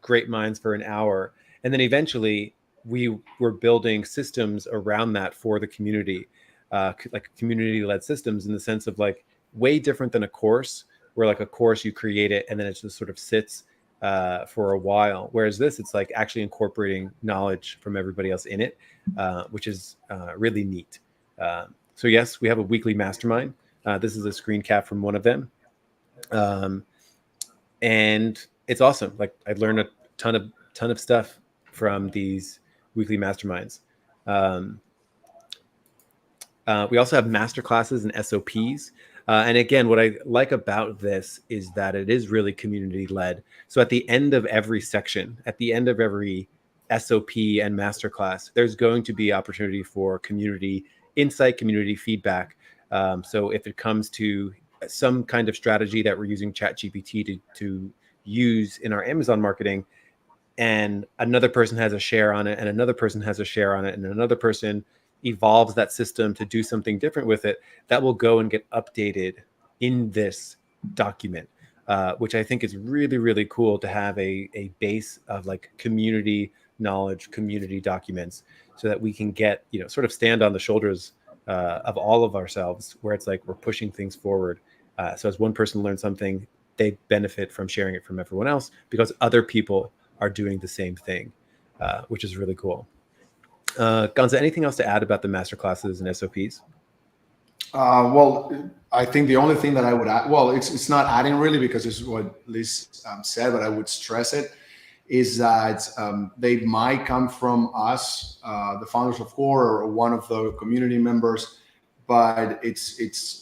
great minds for an hour. And then eventually we were building systems around that for the community, like community-led systems, in the sense of like way different than a course, where like a course you create it and then it just sort of sits for a while. Whereas this, it's like actually incorporating knowledge from everybody else in it, which is really neat. So yes, we have a weekly mastermind. This is a screen cap from one of them. And it's awesome. Like I learned a ton of stuff from these weekly masterminds. We also have master classes and SOPs. And again, what I like about this is that it is really community led. So at the end of every section, at the end of every SOP and masterclass, there's going to be opportunity for community insight, community feedback. So if it comes to some kind of strategy that we're using ChatGPT to use in our Amazon marketing, and another person has a share on it, and another person has a share on it, and another person evolves that system to do something different with it, that will go and get updated in this document, which I think is really, really cool to have a base of like community knowledge, community documents, so that we can get, sort of stand on the shoulders of all of ourselves, where it's like we're pushing things forward. So as one person learns something, they benefit from sharing it from everyone else because other people are doing the same thing, which is really cool. Gonza, anything else to add about the masterclasses and SOPs? Well, I think the only thing that I would add, well, it's not adding really because it's what Liz said, but I would stress it, is that they might come from us, the founders of Core, or one of the community members, but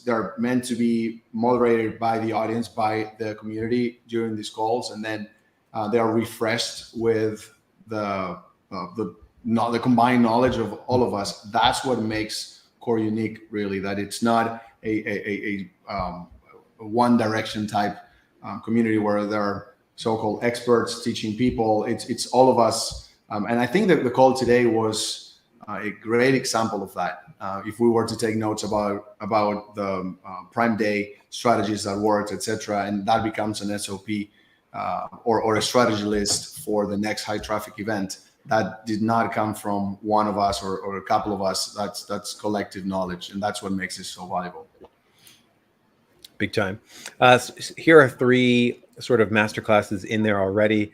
they're meant to be moderated by the audience, by the community during these calls, and then they are refreshed with the combined knowledge of all of us. That's what makes Core unique, really, that it's not a one direction type community where there are so-called experts teaching people. It's all of us. And I think that the call today was a great example of that. If we were to take notes about the Prime Day strategies that worked, etc., and that becomes an SOP or a strategy list for the next high traffic event, that did not come from one of us or a couple of us. That's collective knowledge, and that's what makes it so valuable. Big time. Here are 3 sort of masterclasses in there already.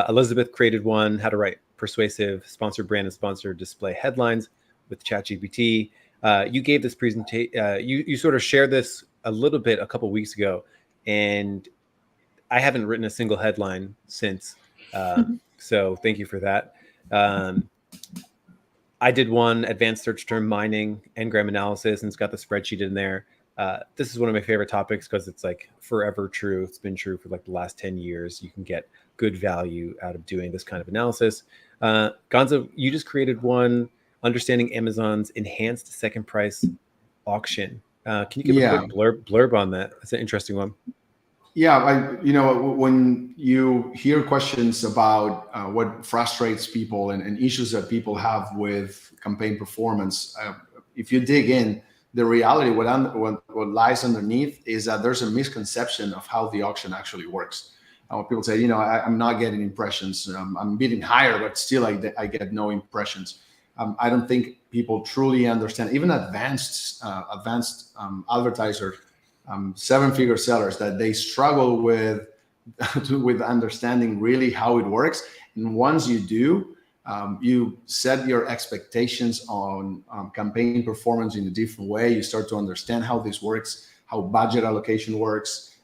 Elizabeth created one, how to write persuasive sponsored brand and sponsored display headlines with ChatGPT. You gave this presentation, you sort of shared this a little bit a couple weeks ago, and I haven't written a single headline since. So thank you for that. I did one, advanced search term mining, n-gram analysis, and it's got the spreadsheet in there. This is one of my favorite topics because it's like forever true. It's been true for like the last 10 years. You can get good value out of doing this kind of analysis. Gonza, you just created one, understanding Amazon's enhanced second price auction. Can you give a quick blurb on that? That's an interesting one. Yeah, when you hear questions about what frustrates people and issues that people have with campaign performance, if you dig in, the reality, what lies underneath is that there's a misconception of how the auction actually works. People say, I'm not getting impressions. I'm bidding higher, but still I get no impressions. I don't think people truly understand, even advanced advertisers, 7-figure sellers, that they struggle with understanding really how it works. And once you do, you set your expectations on campaign performance in a different way. You start to understand how this works, how budget allocation works.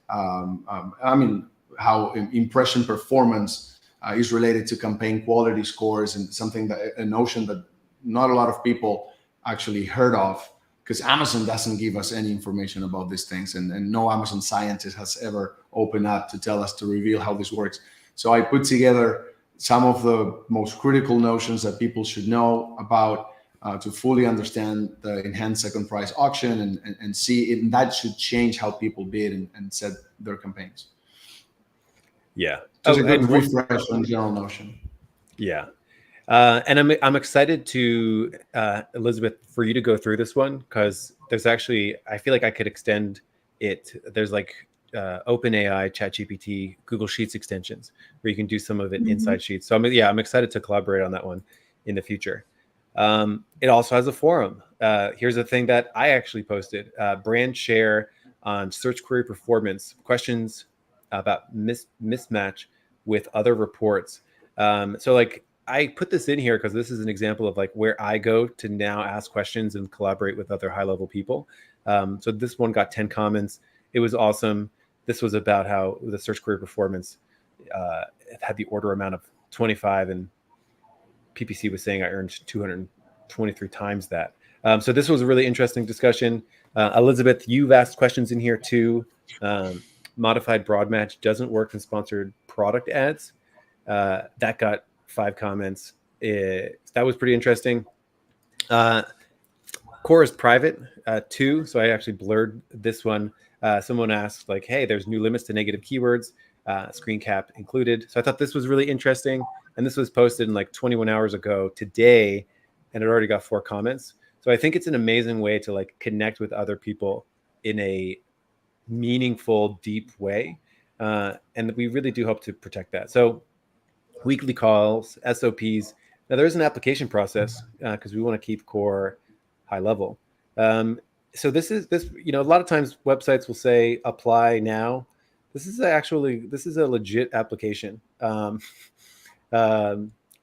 How impression performance is related to campaign quality scores, and a notion that not a lot of people actually heard of, because Amazon doesn't give us any information about these things, and no Amazon scientist has ever opened up to tell us, to reveal how this works. So I put together some of the most critical notions that people should know about to fully understand the enhanced second price auction and see it. And that should change how people bid and set their campaigns. Yeah. Just a good refresh on general notion. Yeah. And I'm excited to, Elizabeth, for you to go through this one, because there's actually, I feel like I could extend it. There's like OpenAI, ChatGPT, Google Sheets extensions where you can do some of it inside Sheets. So I'm excited to collaborate on that one in the future. It also has a forum. Here's a thing that I actually posted, brand share on search query performance, questions about mismatch with other reports. So like I put this in here because this is an example of like where I go to now ask questions and collaborate with other high level people. So this one got 10 comments. It was awesome. This was about how the search query performance had the order amount of 25, and PPC was saying I earned 223 times that. So this was a really interesting discussion. Elizabeth, you've asked questions in here too. Modified broad match doesn't work in sponsored product ads. That got 5 comments. That was pretty interesting. Core is private too, so I actually blurred this one. Someone asked like, hey, there's new limits to negative keywords, screen cap included. So I thought this was really interesting. And this was posted in like 21 hours ago today, and it already got 4 comments. So I think it's an amazing way to like connect with other people in a meaningful, deep way. And we really do hope to protect that. So weekly calls, SOPs. Now there is an application process because we want to keep core high level. So this, you know, a lot of times websites will say apply now. This is a legit application.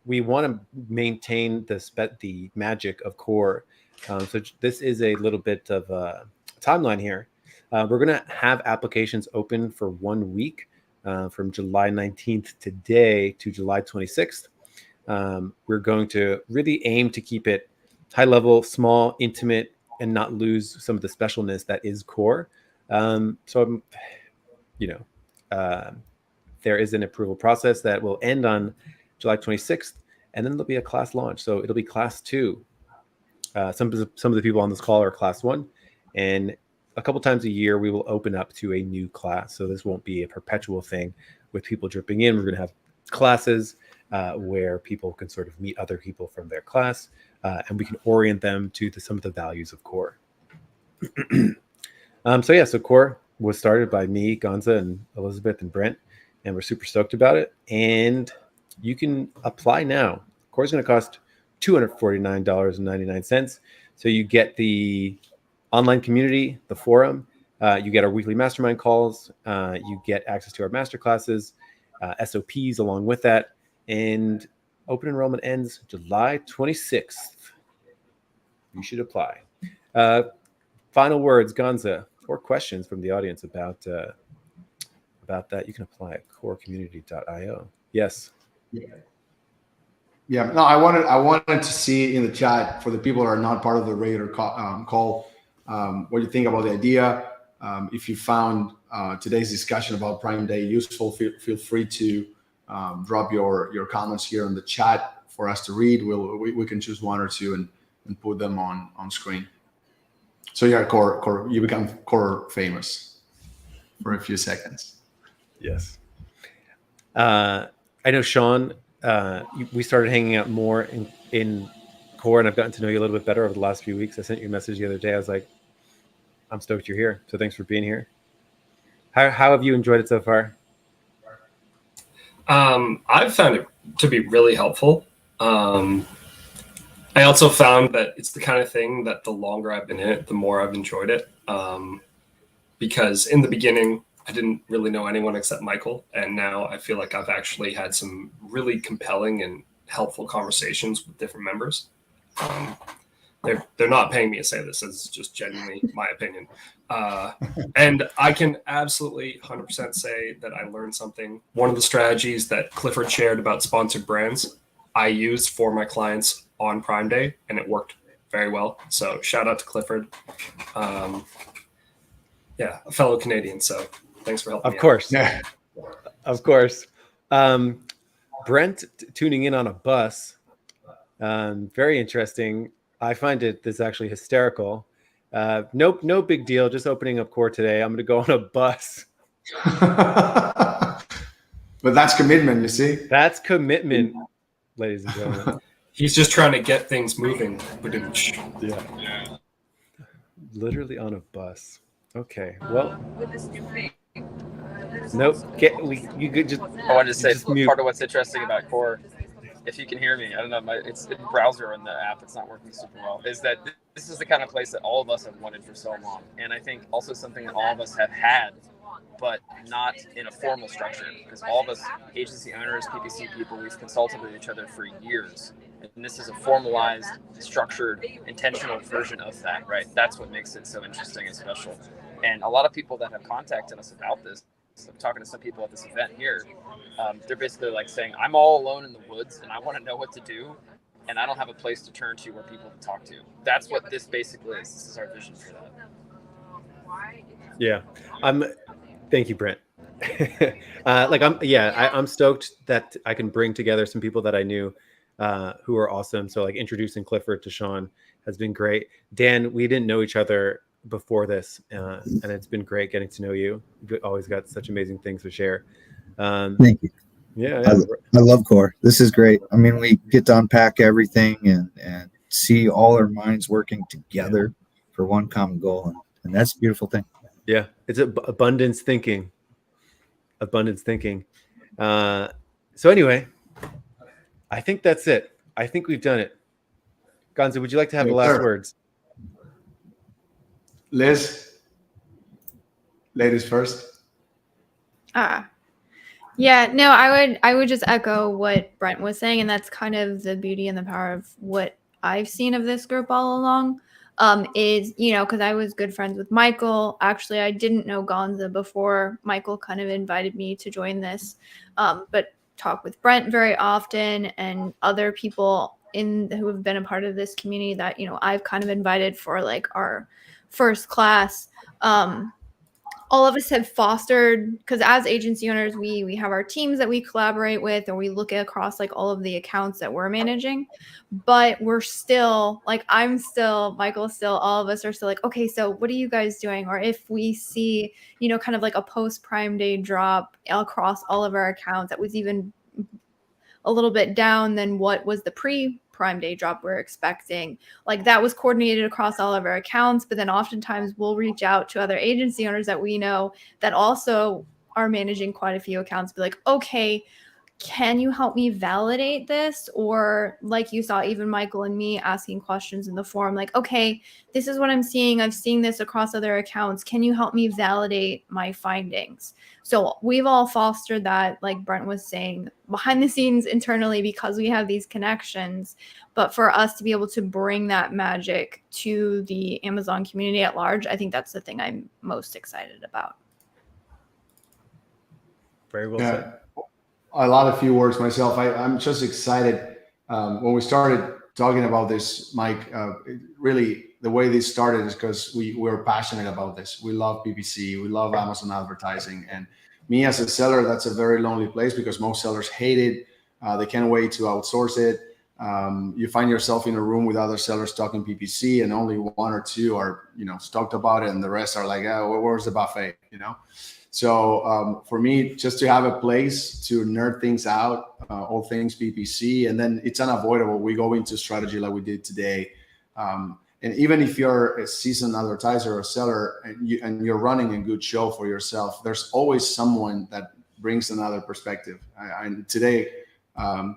We want to maintain the magic of core. So this is a little bit of a timeline here. We're going to have applications open for 1 week from July 19th today to July 26th. We're going to really aim to keep it high level, small, intimate, and not lose some of the specialness that is core. So, you know, there is an approval process that will end on July 26th, and then there'll be a class launch. So it'll be class 2. Some of the people on this call are class 1, and a couple times a year we will open up to a new class. So this won't be a perpetual thing with people dripping in. We're going to have classes where people can sort of meet other people from their class, and we can orient them to some of the values of core. So core was started by me, Gonza, and Elizabeth and Brent, and we're super stoked about it. And you can apply now. Core is going to cost $249.99. So you get the online community, the forum, you get our weekly mastermind calls, you get access to our master classes, SOPs along with that, and open enrollment ends July 26th. You should apply. Final words, Gonza, or questions from the audience about that. You can apply at corecommunity.io. Yes. Yeah. No, I wanted to see in the chat for the people that are not part of the regular call, what you think about the idea. If you found today's discussion about Prime Day useful, feel free to drop your comments here in the chat for us to read. We can choose 1 or 2 and put them on screen. So yeah, core, you become core famous for a few seconds. Yes. I know Sean. We started hanging out more in core, and I've gotten to know you a little bit better over the last few weeks. I sent you a message the other day. I was like, I'm stoked you're here. So thanks for being here. How have you enjoyed it so far? I've found it to be really helpful. I also found that it's the kind of thing that the longer I've been in it, the more I've enjoyed it. Because in the beginning, I didn't really know anyone except Michael. And now I feel like I've actually had some really compelling and helpful conversations with different members. They're not paying me to say this. It's just genuinely my opinion. And I can absolutely 100% say that I learned something. One of the strategies that Clifford shared about sponsored brands, I used for my clients on Prime Day, and it worked very well. So shout out to Clifford. Yeah, a fellow Canadian. So thanks for helping me. Of course. Yeah. Of course. Brent tuning in on a bus. Very interesting. I find this actually hysterical. No big deal. Just opening up core today. I'm going to go on a bus. But that's commitment, you see. That's commitment, ladies and gentlemen. He's just trying to get things moving. Yeah. Literally on a bus. Okay. Well. Nope. You could just. I wanted to say mute. part of what's interesting about core, if you can hear me, I don't know, it's the browser and the app, it's not working super well, is that this is the kind of place that all of us have wanted for so long. And I think also something that all of us have had but not in a formal structure, because all of us agency owners, PPC people, we've consulted with each other for years. And this is a formalized, structured, intentional version of that, right? That's what makes it so interesting and special. And a lot of people that have contacted us about this, I'm talking to some people at this event here, they're basically like saying, I'm all alone in the woods and I want to know what to do, and I don't have a place to turn to or people to talk to. That's what this basically is. This is our vision for that. Yeah. Thank you, Brent. I'm stoked that I can bring together some people that I knew who are awesome. So like introducing Clifford to Sean has been great. Dan, we didn't know each other before this, and it's been great getting to know you. You've always got such amazing things to share. Thank you. Yeah. I love Core. This is great. I mean, we get to unpack everything and see all our minds working together for one common goal. And that's a beautiful thing. Yeah. It's abundance thinking. So anyway, I think that's it. I think we've done it. Gonzo, would you like to have the last words? Liz, ladies first. Yeah, no, I would just echo what Brent was saying, and that's kind of the beauty and the power of what I've seen of this group all along. Is, because I was good friends with Michael. Actually, I didn't know Gonza before Michael kind of invited me to join this, but talk with Brent very often and other people who have been a part of this community that, I've kind of invited for like our first class. All of us have fostered, because as agency owners, we have our teams that we collaborate with, or we look at across like all of the accounts that we're managing, but we're still like, Michael's still, all of us are still like, okay, so what are you guys doing? Or if we see, kind of like a post Prime Day drop across all of our accounts that was even a little bit down than what was the Prime Day drop we're expecting. Like that was coordinated across all of our accounts, but then oftentimes we'll reach out to other agency owners that we know that also are managing quite a few accounts, be like, okay, can you help me validate this? Or like you saw, even Michael and me asking questions in the forum, like, okay, this is what I'm seeing. I've seen this across other accounts. Can you help me validate my findings? So we've all fostered that, like Brent was saying, behind the scenes internally, because we have these connections. But for us to be able to bring that magic to the Amazon community at large, I think that's the thing I'm most excited about. Very well said. A lot of few words myself. I'm just excited. When we started talking about this, Mike, really the way this started is because we're passionate about this. We love PPC. We love Amazon advertising. And me as a seller, that's a very lonely place because most sellers hate it. They can't wait to outsource it. You find yourself in a room with other sellers talking PPC, and only one or two are, stoked about it, and the rest are like, oh, where's the buffet, So for me, just to have a place to nerd things out, all things PPC, and then it's unavoidable. We go into strategy like we did today. And even if you're a seasoned advertiser or seller and you're running a good show for yourself, there's always someone that brings another perspective. And today,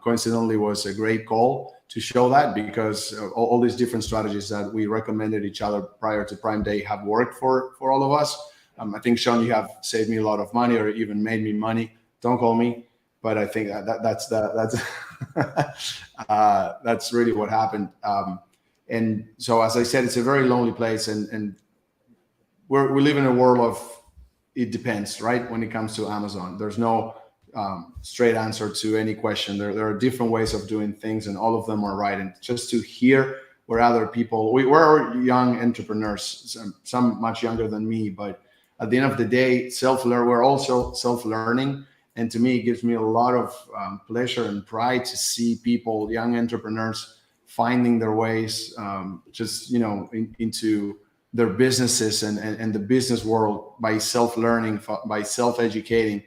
coincidentally, was a great call to show that, because all these different strategies that we recommended each other prior to Prime Day have worked for all of us. I think, Sean, you have saved me a lot of money, or even made me money. Don't call me, but I think that's that's really what happened. And so, as I said, it's a very lonely place, and we live in a world of it depends, right? When it comes to Amazon, there's no straight answer to any question. There are different ways of doing things, and all of them are right. And just to hear where other people, we're young entrepreneurs, some much younger than me, but at the end of the day, we're also self-learning. And to me, it gives me a lot of pleasure and pride to see people, young entrepreneurs, finding their ways into their businesses and the business world by self-learning, by self-educating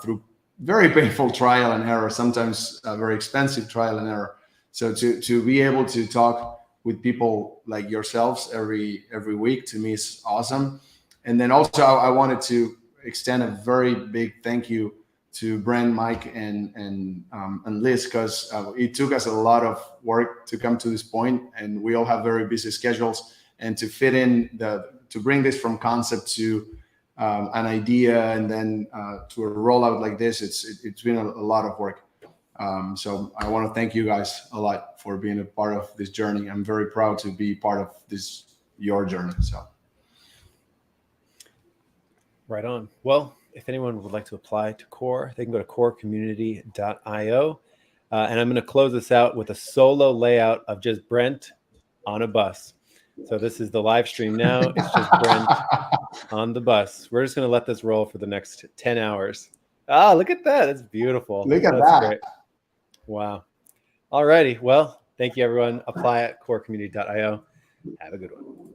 through very painful trial and error, sometimes very expensive trial and error. So to be able to talk with people like yourselves every week, to me, is awesome. And then also I wanted to extend a very big thank you to Brent, Mike, and Liz, because it took us a lot of work to come to this point, and we all have very busy schedules. And to fit in to bring this from concept to an idea and then to a rollout like this, it's been a lot of work. So I want to thank you guys a lot for being a part of this journey. I'm very proud to be part of your journey. So. Right on. Well, if anyone would like to apply to Core, they can go to corecommunity.io. And I'm going to close this out with a solo layout of just Brent on a bus. So this is the live stream now. It's just Brent on the bus. We're just going to let this roll for the next 10 hours. Ah, look at that. That's beautiful. Look at That's that. Great. Wow. All righty. Well, thank you, everyone. Apply at corecommunity.io. Have a good one.